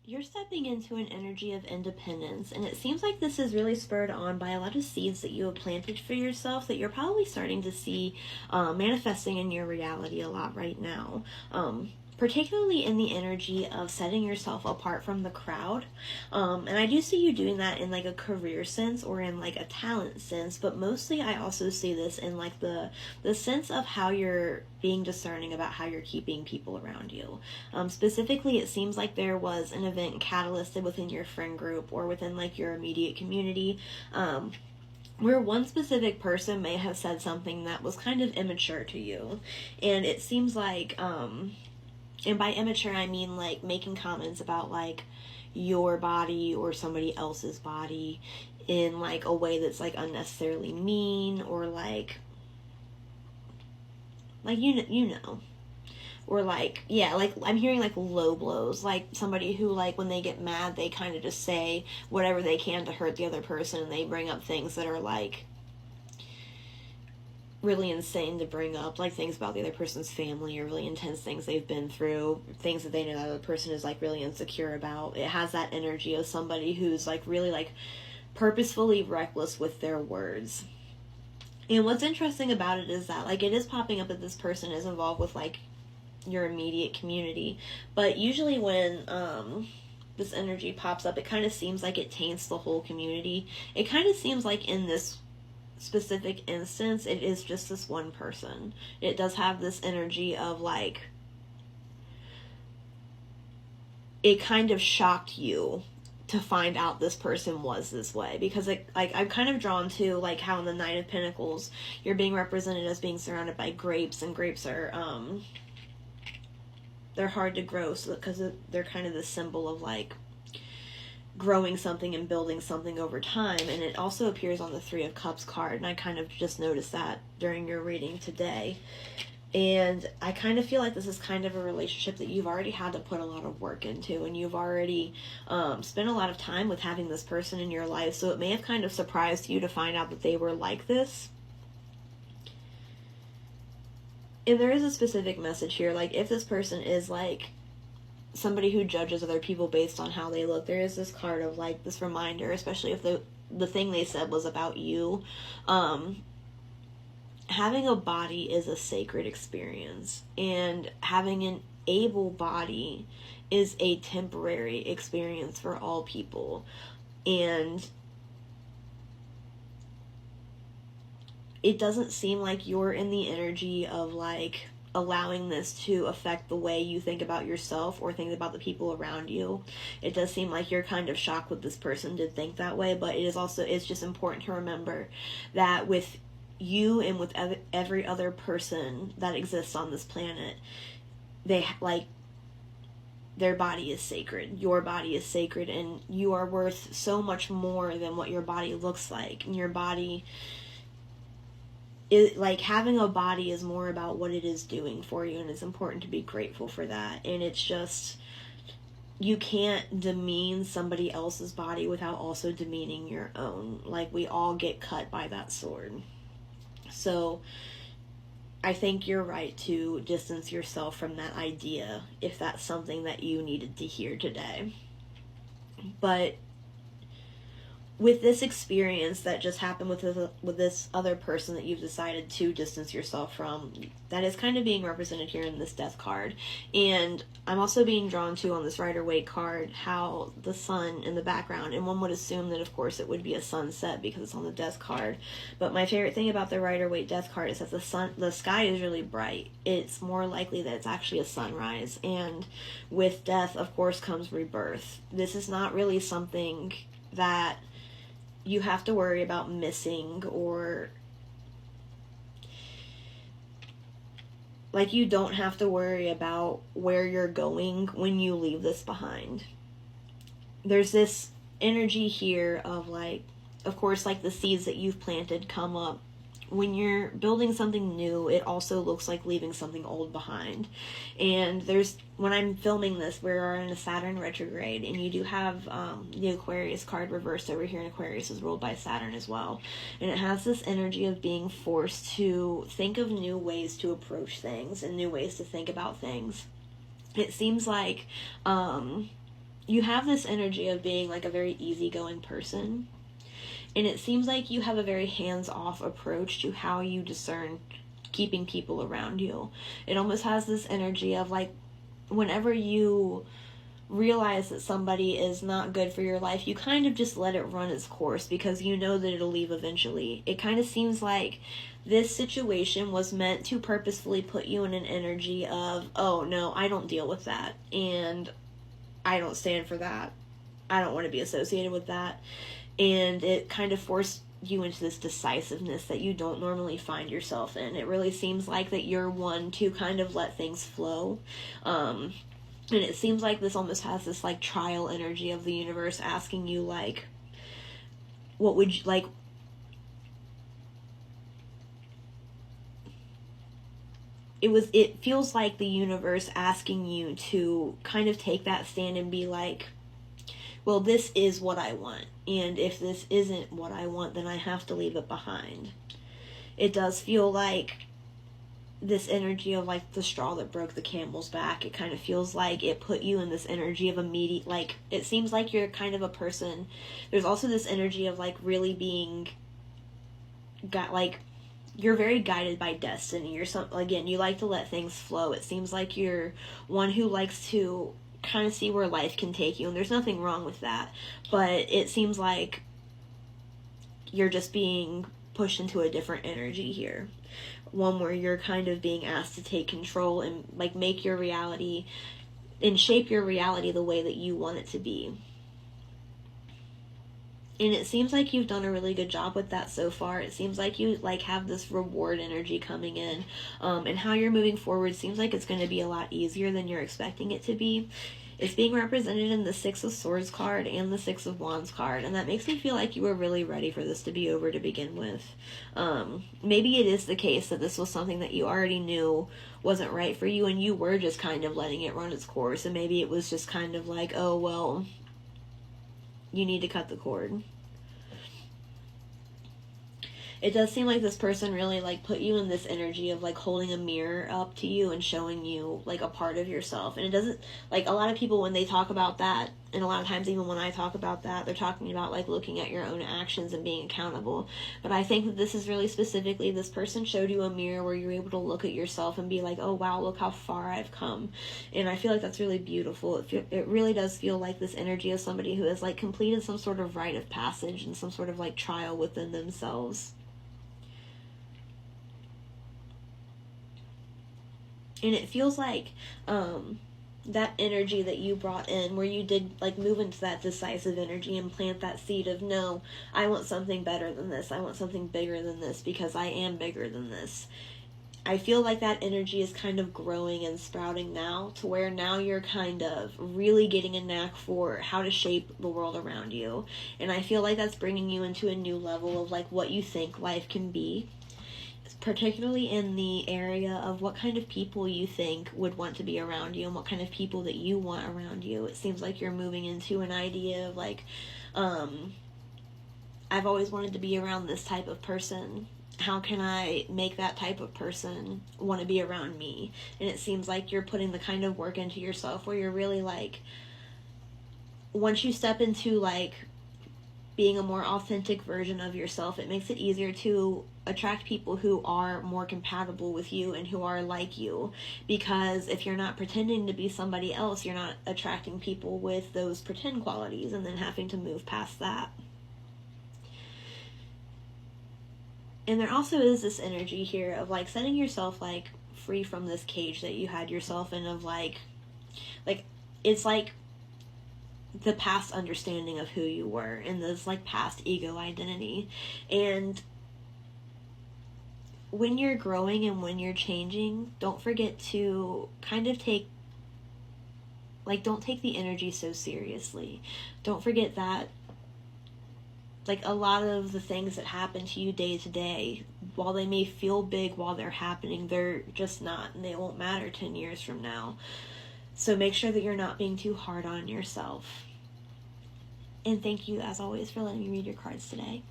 You're stepping into an energy of independence, and it seems like this is really spurred on by a lot of seeds that you have planted for yourself that you're probably starting to see manifesting in your reality a lot right now. Particularly in the energy of setting yourself apart from the crowd. And I do see you doing that in like a career sense or in like a talent sense, but mostly I also see this in like the sense of how you're being discerning about how you're keeping people around you. Specifically, it seems like there was an event catalysted within your friend group or within like your immediate community. Where one specific person may have said something that was kind of immature to you. And it seems like, and by immature I mean like making comments about like your body or somebody else's body in like a way that's like unnecessarily mean or like you know, or like, yeah, like I'm hearing like low blows, like somebody who like when they get mad they kind of just say whatever they can to hurt the other person, and they bring up things that are like really insane to bring up, like things about the other person's family or really intense things they've been through, things that they know that other person is like really insecure about. It has that energy of somebody who's like really like purposefully reckless with their words. And what's interesting about it is that like it is popping up that this person is involved with like your immediate community, but usually when this energy pops up, it kind of seems like it taints the whole community. It kind of seems like in this specific instance it is just this one person. It does have this energy of like it kind of shocked you to find out this person was this way, because it, like I'm kind of drawn to like how in the Nine of Pentacles you're being represented as being surrounded by grapes, and grapes are they're hard to grow, so because they're kind of the symbol of like growing something and building something over time. And it also appears on the Three of Cups card, and I kind of just noticed that during your reading today. And I kind of feel like this is kind of a relationship that you've already had to put a lot of work into, and you've already spent a lot of time with having this person in your life, so it may have kind of surprised you to find out that they were like this. And there is a specific message here, like if this person is like somebody who judges other people based on how they look, there is this card of like this reminder, especially if the thing they said was about you. Having a body is a sacred experience, and having an able body is a temporary experience for all people. And it doesn't seem like you're in the energy of like allowing this to affect the way you think about yourself or think about the people around you. It does seem like you're kind of shocked that this person did think that way, but it is also, it's just important to remember that with you and with every other person that exists on this planet, they like their body is sacred. Your body is sacred, and you are worth so much more than what your body looks like. And your body it, like having a body is more about what it is doing for you, and it's important to be grateful for that. And it's just, you can't demean somebody else's body without also demeaning your own. Like we all get cut by that sword. So I think you're right to distance yourself from that idea if that's something that you needed to hear today. But with this experience that just happened with this other person that you've decided to distance yourself from, that is kind of being represented here in this Death card. And I'm also being drawn to on this Rider-Waite card how the sun in the background, and one would assume that of course it would be a sunset because it's on the Death card, but my favorite thing about the Rider-Waite Death card is that the sky is really bright. It's more likely that it's actually a sunrise, and with death of course comes rebirth. This is not really something that you have to worry about missing, or like you don't have to worry about where you're going when you leave this behind. There's this energy here of like, of course, like the seeds that you've planted come up. When you're building something new, it also looks like leaving something old behind. And there's, when I'm filming this, we are in a Saturn retrograde, and you do have the Aquarius card reversed over here, and Aquarius is ruled by Saturn as well. And it has this energy of being forced to think of new ways to approach things and new ways to think about things. It seems like you have this energy of being like a very easygoing person, and it seems like you have a very hands-off approach to how you discern keeping people around you. It almost has this energy of like, whenever you realize that somebody is not good for your life, you kind of just let it run its course because you know that it'll leave eventually. It kind of seems like this situation was meant to purposefully put you in an energy of, oh no, I don't deal with that, and I don't stand for that. I don't want to be associated with that. And it kind of forced you into this decisiveness that you don't normally find yourself in. It really seems like that you're one to kind of let things flow. And it seems like this almost has this like trial energy of the universe asking you like, what would you like? It feels like the universe asking you to kind of take that stand and be like, well, this is what I want, and if this isn't what I want, then I have to leave it behind. It does feel like this energy of like the straw that broke the camel's back. It kind of feels like it put you in this energy of immediate, like, it seems like you're kind of a person. There's also this energy of like really being got like, you're very guided by destiny. You're some, again, you like to let things flow. It seems like you're one who likes to kind of see where life can take you, and there's nothing wrong with that, but it seems like you're just being pushed into a different energy here, one where you're kind of being asked to take control and like make your reality and shape your reality the way that you want it to be. And it seems like you've done a really good job with that so far. It seems like you like have this reward energy coming in, and how you're moving forward seems like it's going to be a lot easier than you're expecting it to be. It's being represented in the Six of Swords card and the Six of Wands card, and that makes me feel like you were really ready for this to be over to begin with. Maybe it is the case that this was something that you already knew wasn't right for you, and you were just kind of letting it run its course, and maybe it was just kind of like, oh, well, you need to cut the cord. It does seem like this person really like put you in this energy of like holding a mirror up to you and showing you like a part of yourself. And it doesn't, like, a lot of people when they talk about that, and a lot of times even when I talk about that, they're talking about like looking at your own actions and being accountable. But I think that this is really specifically, this person showed you a mirror where you're able to look at yourself and be like, oh wow, look how far I've come. And I feel like that's really beautiful. It really does feel like this energy of somebody who has like completed some sort of rite of passage and some sort of like trial within themselves. And it feels like that energy that you brought in, where you did like move into that decisive energy and plant that seed of, no, I want something better than this, I want something bigger than this, because I am bigger than this. I feel like that energy is kind of growing and sprouting now, to where now you're kind of really getting a knack for how to shape the world around you. And I feel like that's bringing you into a new level of like what you think life can be, particularly in the area of what kind of people you think would want to be around you and what kind of people that you want around you. It seems like you're moving into an idea of like, I've always wanted to be around this type of person. How can I make that type of person want to be around me? And it seems like you're putting the kind of work into yourself where you're really like, once you step into like being a more authentic version of yourself, it makes it easier to attract people who are more compatible with you and who are like you. Because if you're not pretending to be somebody else, you're not attracting people with those pretend qualities and then having to move past that. And there also is this energy here of like setting yourself like free from this cage that you had yourself in, of like it's like the past understanding of who you were and this like past ego identity. And when you're growing and when you're changing, don't forget to kind of don't take the energy so seriously. Don't forget that like a lot of the things that happen to you day to day, while they may feel big while they're happening, they're just not, and they won't matter 10 years from now. So make sure that you're not being too hard on yourself. And thank you, as always, for letting me read your cards today.